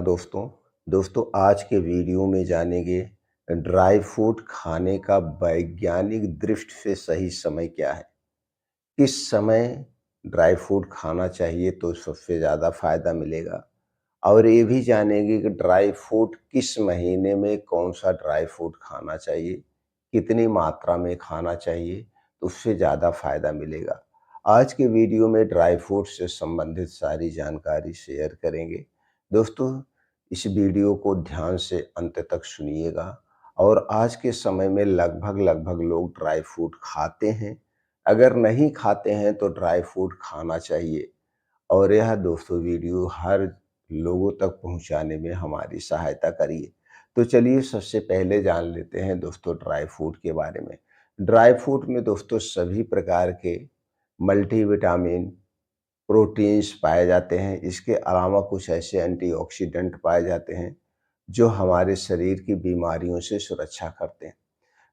दोस्तों। आज के वीडियो में जानेंगे ड्राई फ्रूट खाने का वैज्ञानिक दृष्टि से सही समय क्या है? किस समय ड्राई फ्रूट खाना चाहिए तो सबसे ज़्यादा फ़ायदा मिलेगा? और ये भी जानेंगे कि ड्राई फ्रूट किस महीने में कौन-सा ड्राई फ्रूट खाना चाहिए, कितनी मात्रा में खाना चाहिए तो उससे ज़्यादा फ़ायदा मिलेगा। आज के वीडियो में ड्राई फ्रूट से संबंधित सारी जानकारी शेयर करेंगे। दोस्तों, इस वीडियो को ध्यान से अंत तक सुनिएगा और आज के समय में लगभग लोग ड्राई फ्रूट खाते हैं। अगर नहीं खाते हैं तो ड्राई फ्रूट खाना चाहिए और यह दोस्तों वीडियो हर लोगों तक पहुंचाने में हमारी सहायता करिए। तो चलिए सबसे पहले जान लेते हैं दोस्तों ड्राई फ्रूट के बारे में। ड्राई फ्रूट में दोस्तों सभी प्रकार के मल्टीविटामिन, प्रोटीन्स पाए जाते हैं। इसके अलावा कुछ ऐसे एंटीऑक्सीडेंट पाए जाते हैं जो हमारे शरीर की बीमारियों से सुरक्षा करते हैं।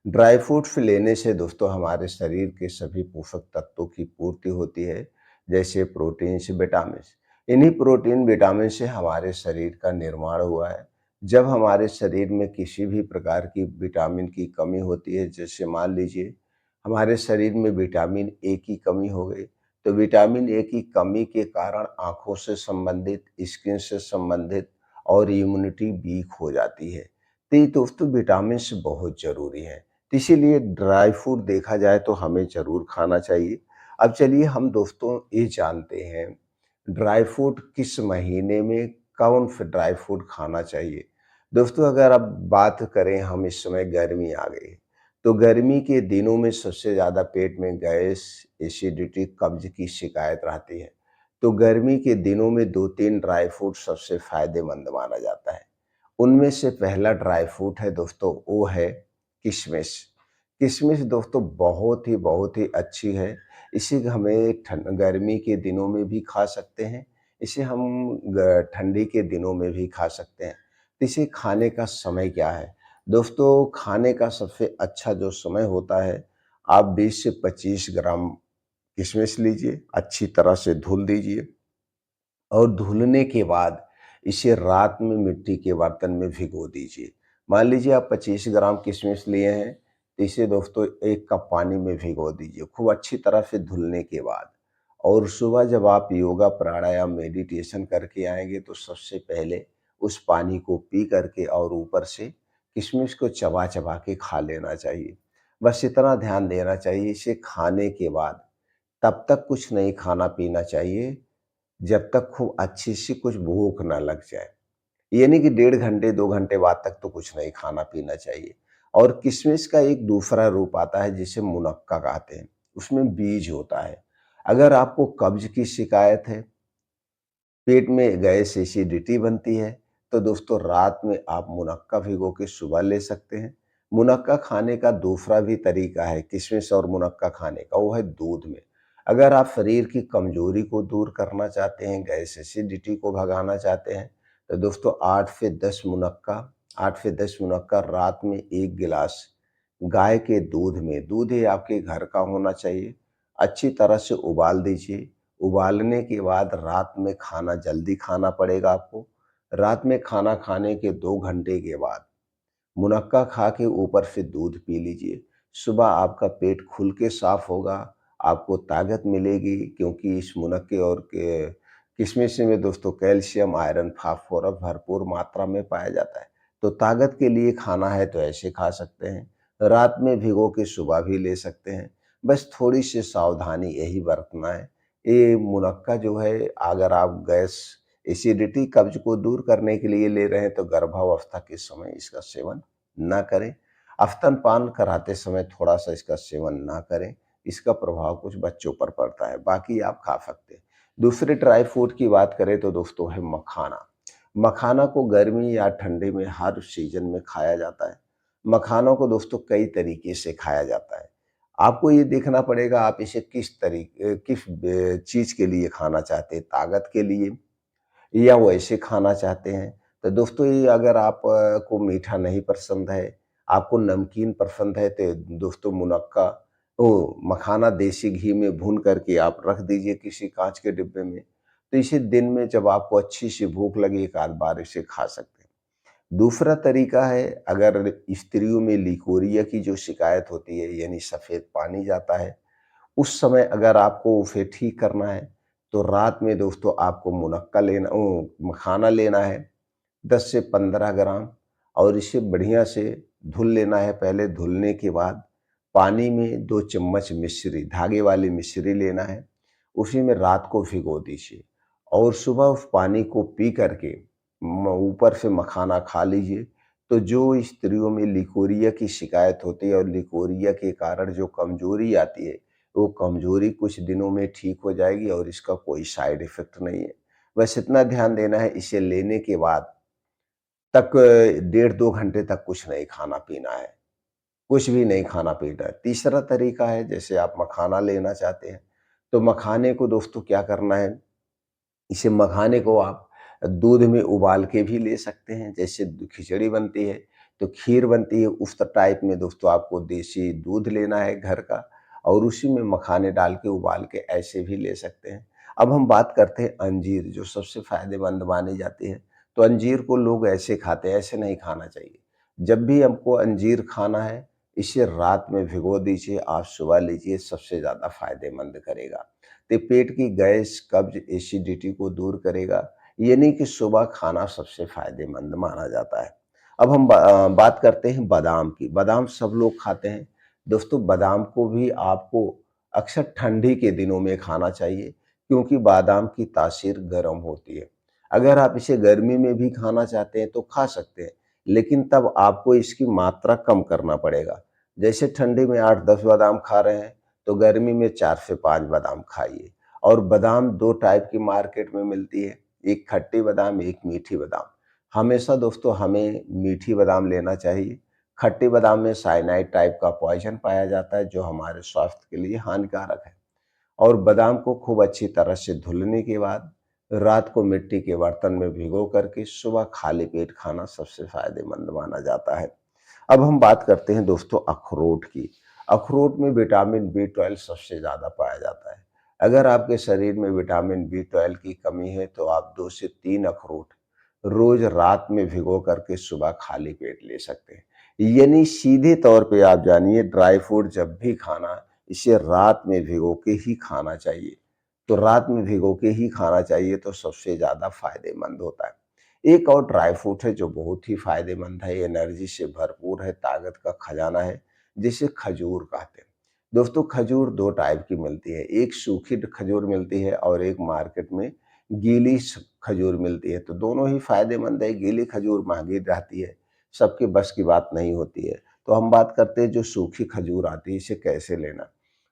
ड्राई फ्रूट्स लेने से दोस्तों हमारे शरीर के सभी पोषक तत्वों की पूर्ति होती है, जैसे प्रोटीन से विटामिन। इन्हीं प्रोटीन विटामिन से हमारे शरीर का निर्माण हुआ है। जब हमारे शरीर में किसी भी प्रकार की विटामिन की कमी होती है, जैसे मान लीजिए हमारे शरीर में विटामिन ए की कमी हो गई, तो विटामिन ए की कमी के कारण आंखों से संबंधित, स्किन से संबंधित और इम्यूनिटी वीक हो जाती है। तो ये दोस्तों विटामिन बहुत ज़रूरी है। तो इसीलिए ड्राई फ्रूट देखा जाए तो हमें ज़रूर खाना चाहिए। अब चलिए हम दोस्तों ये जानते हैं ड्राई फ्रूट किस महीने में कौन सा ड्राई फ्रूट खाना चाहिए। दोस्तों अगर अब बात करें, हम इस समय गर्मी आ गई है, तो गर्मी के दिनों में सबसे ज़्यादा पेट में गैस, एसिडिटी, कब्ज की शिकायत रहती है। तो गर्मी के दिनों में 2-3 ड्राई फ्रूट सबसे फ़ायदेमंद माना जाता है। उनमें से पहला ड्राई फ्रूट है दोस्तों, वो है किशमिश। किशमिश दोस्तों बहुत ही अच्छी है। इसे हमें गर्मी के दिनों में भी खा सकते हैं। इसे हम ठंडी के दिनों में भी खा सकते हैं। तो इसे खाने का समय क्या है? दोस्तों खाने का सबसे अच्छा जो समय होता है, आप 20 से 25 ग्राम किशमिश लीजिए, अच्छी तरह से धुल दीजिए और धुलने के बाद इसे रात में मिट्टी के बर्तन में भिगो दीजिए। मान लीजिए आप 25 ग्राम किशमिश लिए हैं, तो इसे दोस्तों 1 कप पानी में भिगो दीजिए खूब अच्छी तरह से धुलने के बाद। और सुबह जब आप योगा, प्राणायाम, मेडिटेशन करके आएँगे तो सबसे पहले उस पानी को पी करके और ऊपर से किशमिश को चबा-चबा के खा लेना चाहिए। बस इतना ध्यान देना चाहिए, इसे खाने के बाद तब तक कुछ नहीं खाना-पीना चाहिए जब तक खूब अच्छी सी कुछ भूख ना लग जाए। ये नहीं कि 1.5 घंटे 2 घंटे बाद तक तो कुछ नहीं खाना-पीना चाहिए। और किशमिश का एक दूसरा रूप आता है जिसे मुनक्का कहते हैं, उसमें बीज होता है। अगर आपको कब्ज़ की शिकायत है, पेट में गैस, एसिडिटी बनती है, तो दोस्तों रात में आप मुनक्का भिगो के सुबह ले सकते हैं। मुनक्का खाने का दूसरा भी तरीका है किशमिश और मुनक्का खाने का, वो है दूध में। अगर आप शरीर की कमज़ोरी को दूर करना चाहते हैं, गैस, एसिडिटी को भगाना चाहते हैं, तो दोस्तों 8 से 10 मुनक्का रात में 1 गिलास गाय के दूध में, दूध ये आपके घर का होना चाहिए, अच्छी तरह से उबाल दीजिए। उबालने के बाद रात में खाना जल्दी खाना पड़ेगा आपको। रात में खाना खाने के 2 घंटे के बाद मुनक्का खा के ऊपर से दूध पी लीजिए। सुबह आपका पेट खुल के साफ होगा, आपको ताकत मिलेगी क्योंकि इस मुनक्के और के किशमिश में दोस्तों कैल्शियम, आयरन, फास्फोरस भरपूर मात्रा में पाया जाता है। तो ताकत के लिए खाना है तो ऐसे खा सकते हैं। रात में भिगो के सुबह भी ले सकते हैं। बस थोड़ी-सी सावधानी यही बरतना है। ये मुनक्का जो है, अगर आप गैस, एसिडिटी, कब्ज को दूर करने के लिए ले रहे हैं तो गर्भावस्था के समय इसका सेवन ना करें। स्तनपान कराते समय थोड़ा-सा इसका सेवन ना करें। इसका प्रभाव कुछ बच्चों पर पड़ता है, बाकी आप खा सकते हैं। दूसरे ड्राई फ्रूट की बात करें तो दोस्तों है मखाना। मखाना को गर्मी या ठंडी में हर सीज़न में खाया जाता है। मखानों को दोस्तों कई तरीके से खाया जाता है। आपको ये देखना पड़ेगा आप इसे किस चीज़ के लिए खाना चाहते हैं, ताकत के लिए या वैसे खाना चाहते हैं। तो दोस्तों ये अगर आप को मीठा नहीं पसंद है, आपको नमकीन पसंद है, तो दोस्तों मुनक्का ओ मखाना देसी घी में भून करके आप रख दीजिए किसी काँच के डिब्बे में। तो इसे दिन में जब आपको अच्छी सी भूख लगे एक आध बार इसे खा सकते हैं। दूसरा तरीका है, अगर स्त्रियों में लिकोरिया की जो शिकायत होती है यानी सफ़ेद पानी जाता है, उस समय अगर आपको उसे ठीक करना है, तो रात में दोस्तों आपको मुनक्का लेना मखाना लेना है 10 से 15 ग्राम, और इसे बढ़िया से धुल लेना है। पहले धुलने के बाद पानी में 2 चम्मच मिश्री, धागे वाली मिश्री लेना है, उसी में रात को भिगो दीजिए और सुबह उस पानी को पी करके ऊपर से मखाना खा लीजिए। तो जो स्त्रियों में लिकोरिया की शिकायत होती है और लिकोरिया के कारण जो कमजोरी आती है, वो कमजोरी कुछ दिनों में ठीक हो जाएगी और इसका कोई साइड इफेक्ट नहीं है। बस इतना ध्यान देना है, इसे लेने के बाद तक 1.5-2 घंटे तक कुछ नहीं खाना-पीना है, कुछ भी नहीं खाना-पीना है। तीसरा तरीका है, जैसे आप मखाना लेना चाहते हैं, तो मखाने को दोस्तों क्या करना है, इसे मखाने को आप दूध में उबाल के भी ले सकते हैं, जैसे खिचड़ी बनती है, तो खीर बनती है, उस टाइप में दोस्तों आपको देसी दूध लेना है घर का और उसी में मखाने डाल के उबाल के ऐसे भी ले सकते हैं। अब हम बात करते हैं अंजीर, जो सबसे फ़ायदेमंद मानी जाती है। तो अंजीर को लोग ऐसे खाते हैं, ऐसे नहीं खाना चाहिए। जब भी हमको अंजीर खाना है, इसे रात में भिगो दीजिए, आप सुबह लीजिए, सबसे ज़्यादा फ़ायदेमंद करेगा। तो पेट की गैस, कब्ज़, एसिडिटी को दूर करेगा। ये नहीं कि सुबह खाना सबसे फ़ायदेमंद माना जाता है। अब हम बात करते हैं बादाम की। बादाम सब लोग खाते हैं। दोस्तों बादाम को भी आपको अक्सर ठंडी के दिनों में खाना चाहिए, क्योंकि बादाम की तासीर गर्म होती है। अगर आप इसे गर्मी में भी खाना चाहते हैं तो खा सकते हैं, लेकिन तब आपको इसकी मात्रा कम करना पड़ेगा। जैसे ठंडी में 8-10 बादाम खा रहे हैं, तो गर्मी में 4 से 5 बादाम खाइए। और बादाम 2 टाइप की मार्केट में मिलती है, एक खट्टी बादाम, एक मीठी बादाम। हमेशा दोस्तों हमें मीठी बादाम लेना चाहिए। खट्टी बादाम में साइनाइड टाइप का पॉइज़न पाया जाता है, जो हमारे स्वास्थ्य के लिए हानिकारक है। और बादाम को खूब अच्छी तरह से धुलने के बाद रात को मिट्टी के बर्तन में भिगो करके सुबह खाली पेट खाना सबसे फ़ायदेमंद माना जाता है। अब हम बात करते हैं दोस्तों अखरोट की। अखरोट में विटामिन बी 12 सबसे ज़्यादा पाया जाता है। अगर आपके शरीर में विटामिन बी 12 की कमी है, तो आप 2 से 3 अखरोट रोज़ रात में भिगो करके सुबह खाली पेट ले सकते हैं। यानी सीधे तौर पे आप जानिए, ड्राई फ्रूट जब भी खाना, इसे रात में भिगो के ही खाना चाहिए। तो रात में भिगो के ही खाना चाहिए, तो सबसे ज़्यादा फ़ायदेमंद होता है। एक और ड्राई फ्रूट है जो बहुत ही फ़ायदेमंद है, एनर्जी से भरपूर है, ताकत का खजाना है, जिसे खजूर कहते हैं। दोस्तों खजूर 2 टाइप की मिलती है, एक सूखी खजूर मिलती है और एक मार्केट में गीली खजूर मिलती है। तो दोनों ही फ़ायदेमंद है। गीली खजूर महंगी रहती है, सबके बस की बात नहीं होती है। तो हम बात करते हैं जो सूखी खजूर आती है, इसे कैसे लेना।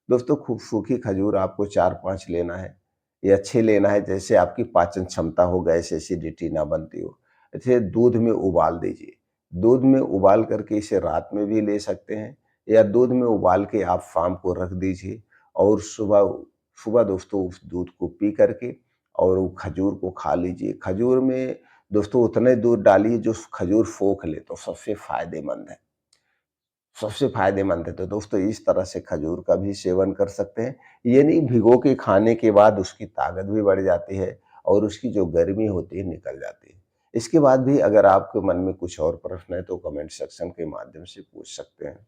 दोस्तों खूब सूखी खजूर आपको 4-5 लेना है, ये अच्छे लेना है, जैसे आपकी पाचन क्षमता हो, गैस एसिडिटी ना बनती हो। इसे दूध में उबाल दीजिए। दूध में उबाल करके इसे रात में भी ले सकते हैं, या दूध में उबाल के आप शाम को रख दीजिए और सुबह सुबह दोस्तों उस दूध को पी करके और वो खजूर को खा लीजिए। खजूर में दोस्तों उतने दूध डालिए जो खजूर सोख ले, तो सबसे फ़ायदेमंद है। तो दोस्तों इस तरह से खजूर का भी सेवन कर सकते हैं। ये नहीं, भिगो के खाने के बाद उसकी ताकत भी बढ़ जाती है और उसकी जो गर्मी होती है निकल जाती है। इसके बाद भी अगर आपके मन में कुछ और प्रश्न है, तो कमेंट सेक्शन के माध्यम से पूछ सकते हैं।